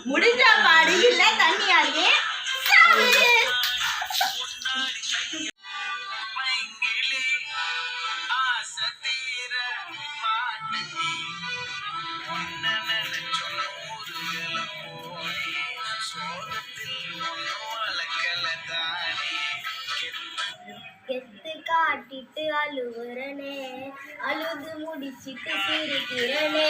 முடிஞ்ச பாடு இல்ல தண்ணியாலே கெத்து காட்டிட்டு அழுவுறனே, அழுது முடிச்சிட்டு சிரிக்கிறனே.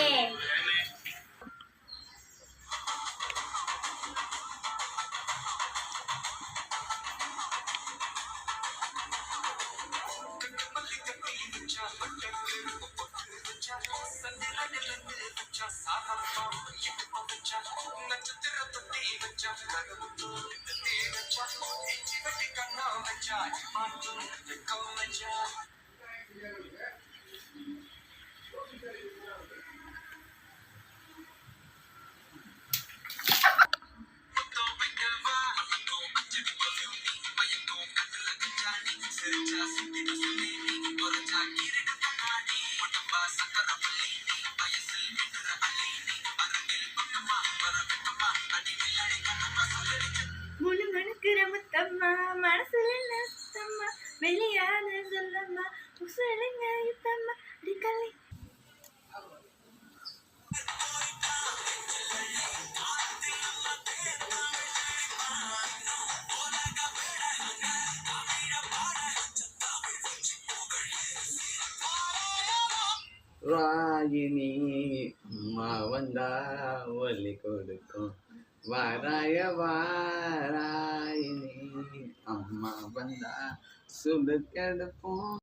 முணுமுணுக்கிற முத்தம்மா மனசுல நத்தம்மா வெளியான சொல்லம்மா உசலுங்க யுத்தம்மா அடிக்கலை ராகினி அம்மா வந்தா ஒலி கொடுக்கும் வாராய வாராயினி அம்மா வந்தா சுடு கெடுப்போம்